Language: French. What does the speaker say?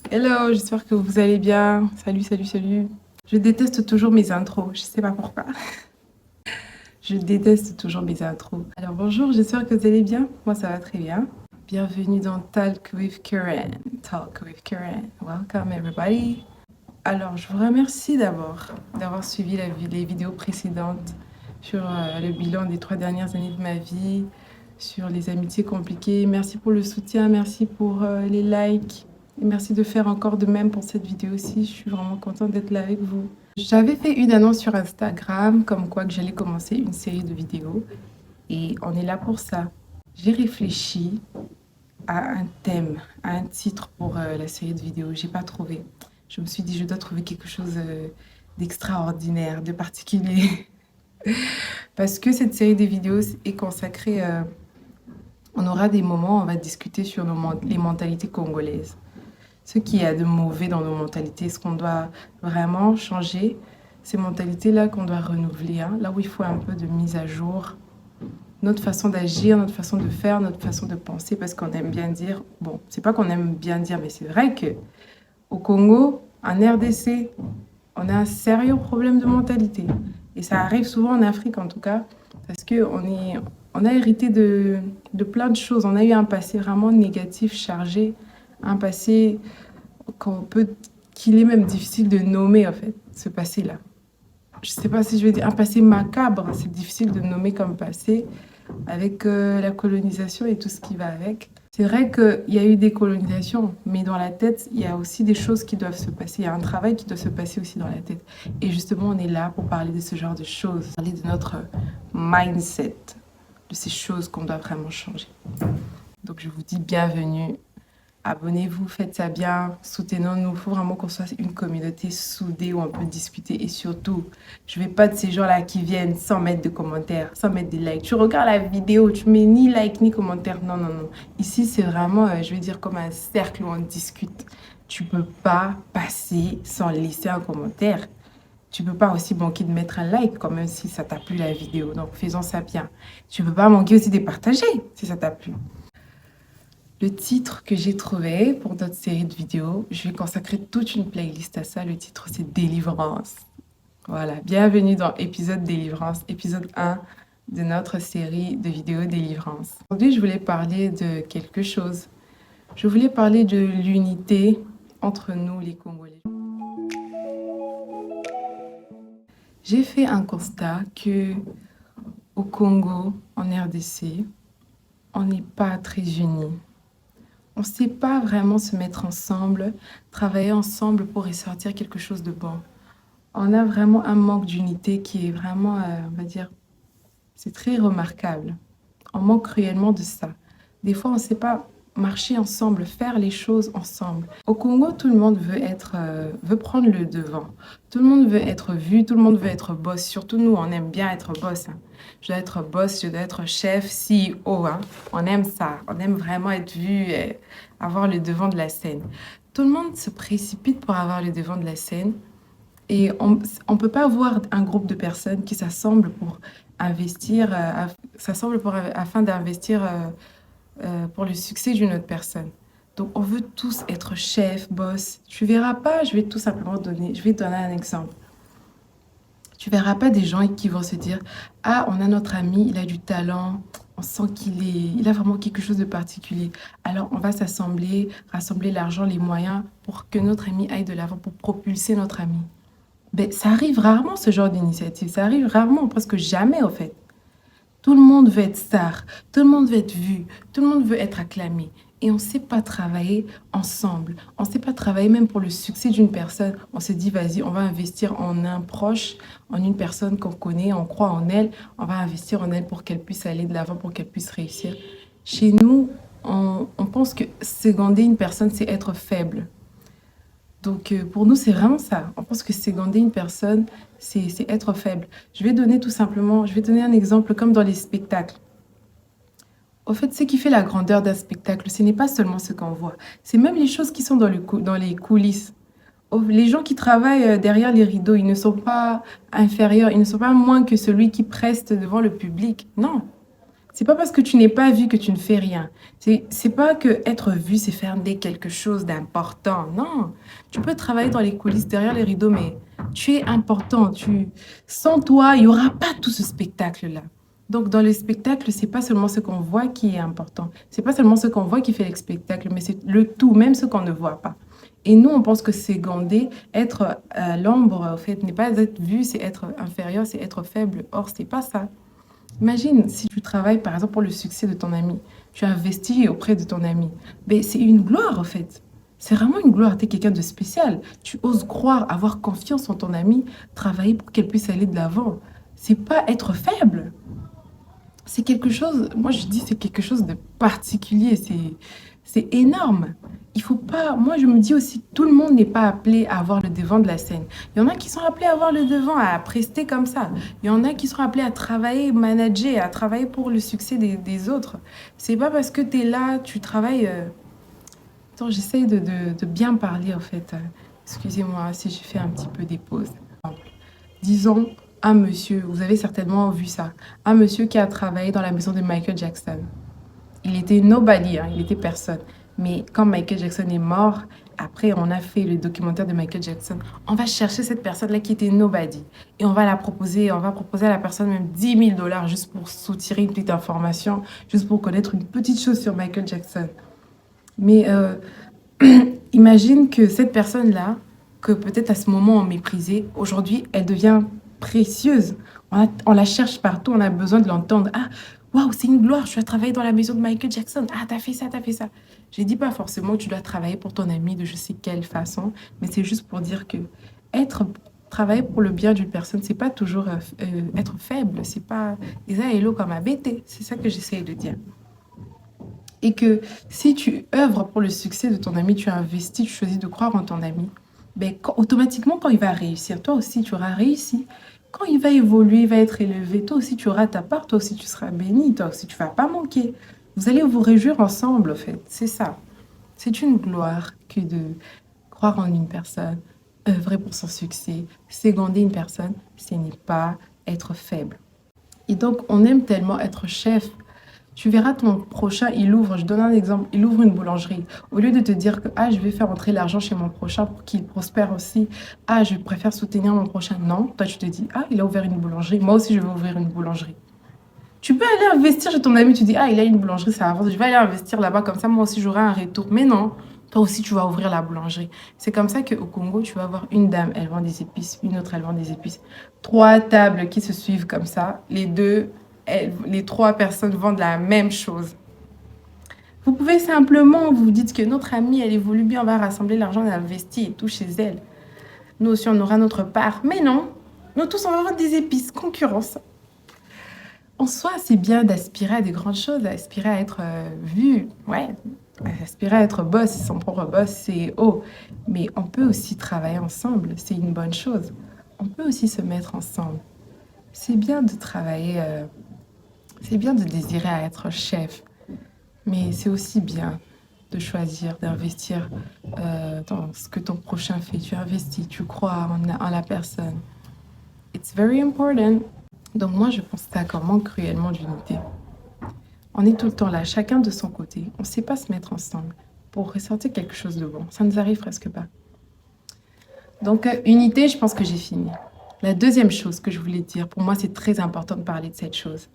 Hello, j'espère que vous allez bien. Salut, salut, salut. Je déteste toujours mes intros, je sais pas pourquoi. Je déteste toujours mes intros. Alors bonjour, j'espère que vous allez bien. Moi ça va très bien. Bienvenue dans Talk with Karen. Talk with Karen. Welcome everybody. Alors je vous remercie d'abord d'avoir suivi les vidéos précédentes sur le bilan des 3 dernières années de ma vie, sur les amitiés compliquées. Merci pour le soutien, merci pour les likes. Et merci de faire encore de même pour cette vidéo aussi. Je suis vraiment contente d'être là avec vous. J'avais fait une annonce sur Instagram comme quoi que j'allais commencer une série de vidéos. Et on est là pour ça. J'ai réfléchi à un thème, à un titre pour la série de vidéos. J'ai pas trouvé. Je me suis dit, je dois trouver quelque chose d'extraordinaire, de particulier. Parce que cette série de vidéos est consacrée... on aura des moments où on va discuter sur les mentalités congolaises. Ce qu'il y a de mauvais dans nos mentalités, ce qu'on doit vraiment changer, ces mentalités-là qu'on doit renouveler, hein, là où il faut un peu de mise à jour, notre façon d'agir, notre façon de faire, notre façon de penser, parce qu'on aime bien dire, bon, c'est pas qu'on aime bien dire, mais c'est vrai que au Congo, en RDC, on a un sérieux problème de mentalité. Et ça arrive souvent en Afrique en tout cas, parce on a hérité de plein de choses. On a eu un passé vraiment négatif, chargé, un passé qu'il est même difficile de nommer en fait, ce passé-là. Je ne sais pas si je vais dire un passé macabre, c'est difficile de nommer comme passé, avec la colonisation et tout ce qui va avec. C'est vrai qu'il y a eu des colonisations, mais dans la tête, il y a aussi des choses qui doivent se passer. Il y a un travail qui doit se passer aussi dans la tête. Et justement, on est là pour parler de ce genre de choses, parler de notre mindset, de ces choses qu'on doit vraiment changer. Donc, je vous dis bienvenue. Abonnez-vous, faites ça bien, soutenons-nous. Il faut vraiment qu'on soit une communauté soudée où on peut discuter. Et surtout, je ne vais pas de ces gens-là qui viennent sans mettre de commentaires, sans mettre de likes. Tu regardes la vidéo, tu mets ni like ni commentaire. Non, non, non. Ici, c'est vraiment, je vais dire, comme un cercle où on discute. Tu ne peux pas passer sans laisser un commentaire. Tu ne peux pas aussi manquer de mettre un like, quand même, si ça t'a plu la vidéo. Donc, faisons ça bien. Tu ne peux pas manquer aussi de partager, si ça t'a plu. Le titre que j'ai trouvé pour notre série de vidéos, je vais consacrer toute une playlist à ça. Le titre, c'est Délivrance. Voilà, bienvenue dans épisode Délivrance, épisode 1 de notre série de vidéos Délivrance. Aujourd'hui, je voulais parler de quelque chose. Je voulais parler de l'unité entre nous, les Congolais. J'ai fait un constat que au Congo, en RDC, on n'est pas très unis. On ne sait pas vraiment se mettre ensemble, travailler ensemble pour y sortir quelque chose de bon. On a vraiment un manque d'unité qui est vraiment, on va dire, c'est très remarquable. On manque réellement de ça. Des fois, on ne sait pas marcher ensemble, faire les choses ensemble. Au Congo, tout le monde veut prendre le devant. Tout le monde veut être vu, tout le monde veut être boss. Surtout nous, on aime bien être boss. Hein. Je dois être boss, je dois être chef, CEO. Hein. On aime ça. On aime vraiment être vu et avoir le devant de la scène. Tout le monde se précipite pour avoir le devant de la scène. Et on ne peut pas voir un groupe de personnes qui s'assemblent pour investir, afin d'investir pour le succès d'une autre personne. Donc, on veut tous être chef, boss. Tu verras pas, je vais donner un exemple. Tu verras pas des gens qui vont se dire, ah, on a notre ami, il a du talent, on sent il a vraiment quelque chose de particulier. Alors, on va s'assembler, rassembler l'argent, les moyens pour que notre ami aille de l'avant, pour propulser notre ami. Ben, ça arrive rarement, ce genre d'initiative. Ça arrive rarement, presque jamais, en fait. Tout le monde veut être star, tout le monde veut être vu, tout le monde veut être acclamé. Et on ne sait pas travailler ensemble. On ne sait pas travailler même pour le succès d'une personne. On se dit, vas-y, on va investir en un proche, en une personne qu'on connaît, on croit en elle. On va investir en elle pour qu'elle puisse aller de l'avant, pour qu'elle puisse réussir. Chez nous, on pense que seconder une personne, c'est être faible. Donc, pour nous, c'est vraiment ça. On pense que seconder une personne, c'est être faible. Je vais donner un exemple comme dans les spectacles. Au fait, ce qui fait la grandeur d'un spectacle, ce n'est pas seulement ce qu'on voit. C'est même les choses qui sont dans les coulisses. Les gens qui travaillent derrière les rideaux, ils ne sont pas inférieurs, ils ne sont pas moins que celui qui preste devant le public. Non. C'est pas parce que tu n'es pas vu que tu ne fais rien. C'est pas que être vu, c'est faire quelque chose d'important. Non, tu peux travailler dans les coulisses, derrière les rideaux, mais tu es important. Sans toi, il y aura pas tout ce spectacle-là. Donc, dans le spectacle, c'est pas seulement ce qu'on voit qui est important. C'est pas seulement ce qu'on voit qui fait le spectacle, mais c'est le tout, même ce qu'on ne voit pas. Et nous, on pense que c'est gonder, être à l'ombre, en fait, n'est pas être vu, c'est être inférieur, c'est être faible. Or, c'est pas ça. Imagine si tu travailles, par exemple, pour le succès de ton ami. Tu investis auprès de ton ami. Ben, c'est une gloire, en fait. C'est vraiment une gloire. Tu es quelqu'un de spécial. Tu oses croire, avoir confiance en ton ami, travailler pour qu'elle puisse aller de l'avant. C'est pas être faible. C'est quelque chose, moi je dis, c'est quelque chose de particulier, c'est énorme. Il faut pas, moi je me dis aussi, tout le monde n'est pas appelé à avoir le devant de la scène. Il y en a qui sont appelés à avoir le devant, à prester comme ça. Il y en a qui sont appelés à travailler, manager, à travailler pour le succès des autres. C'est pas parce que tu es là, tu travailles. Attends, j'essaye de bien parler en fait. Excusez-moi si j'ai fait un petit peu des pauses. Disons, un monsieur, vous avez certainement vu ça, un monsieur qui a travaillé dans la maison de Michael Jackson. Il était nobody, hein, il était personne. Mais quand Michael Jackson est mort, après on a fait le documentaire de Michael Jackson, on va chercher cette personne-là qui était nobody. Et on va la proposer, on va proposer à la personne même 10 000 dollars juste pour soutirer une petite information, juste pour connaître une petite chose sur Michael Jackson. Mais imagine que cette personne-là, que peut-être à ce moment on méprisait, aujourd'hui elle devient précieuse. On la cherche partout, on a besoin de l'entendre. Ah, waouh, c'est une gloire, tu as travaillé dans la maison de Michael Jackson. Ah, t'as fait ça, t'as fait ça. Je dis pas forcément que tu dois travailler pour ton ami de je sais quelle façon, mais c'est juste pour dire que travailler pour le bien d'une personne, c'est pas toujours être faible, c'est pas Isa Hello comme un bêté. C'est ça que j'essaye de dire. Et que si tu œuvres pour le succès de ton ami, tu investis, tu choisis de croire en ton ami, ben, automatiquement, quand il va réussir, toi aussi, tu auras réussi. Quand il va évoluer, il va être élevé, toi aussi, tu auras ta part, toi aussi, tu seras béni, toi aussi, tu ne vas pas manquer. Vous allez vous réjouir ensemble, en fait. C'est ça. C'est une gloire que de croire en une personne, œuvrer pour son succès, seconder une personne, ce n'est pas être faible. Et donc, on aime tellement être chef. Tu verras ton prochain, il ouvre, je donne un exemple, il ouvre une boulangerie. Au lieu de te dire que je vais faire entrer l'argent chez mon prochain pour qu'il prospère aussi, je préfère soutenir mon prochain. Non, toi tu te dis, il a ouvert une boulangerie, moi aussi je vais ouvrir une boulangerie. Tu peux aller investir chez ton ami, tu dis, il a une boulangerie, ça avance, je vais aller investir là-bas, comme ça moi aussi j'aurai un retour. Mais non, toi aussi tu vas ouvrir la boulangerie. C'est comme ça qu'au Congo, tu vas avoir une dame, elle vend des épices, une autre, elle vend des épices. 3 tables qui se suivent comme ça, les 3 personnes vendent la même chose. Vous pouvez simplement vous dites que notre amie, elle évolue bien, on va rassembler l'argent, on investit et tout chez elle. Nous aussi, on aura notre part. Mais non, nous tous, on va vendre des épices, concurrence. En soi, c'est bien d'aspirer à des grandes choses, d'aspirer à être vu, ouais, aspirer à être boss, son propre boss, c'est haut. Mais on peut aussi travailler ensemble, c'est une bonne chose. On peut aussi se mettre ensemble. C'est bien de travailler... c'est bien de désirer à être chef, mais c'est aussi bien de choisir d'investir dans ce que ton prochain fait. Tu investis, tu crois en la personne. It's very important. Donc moi, je pense que ça manque cruellement d'unité. On est tout le temps là, chacun de son côté. On ne sait pas se mettre ensemble pour ressortir quelque chose de bon. Ça ne nous arrive presque pas. Donc, unité, je pense que j'ai fini. La deuxième chose que je voulais dire, pour moi, c'est très important de parler de cette chose.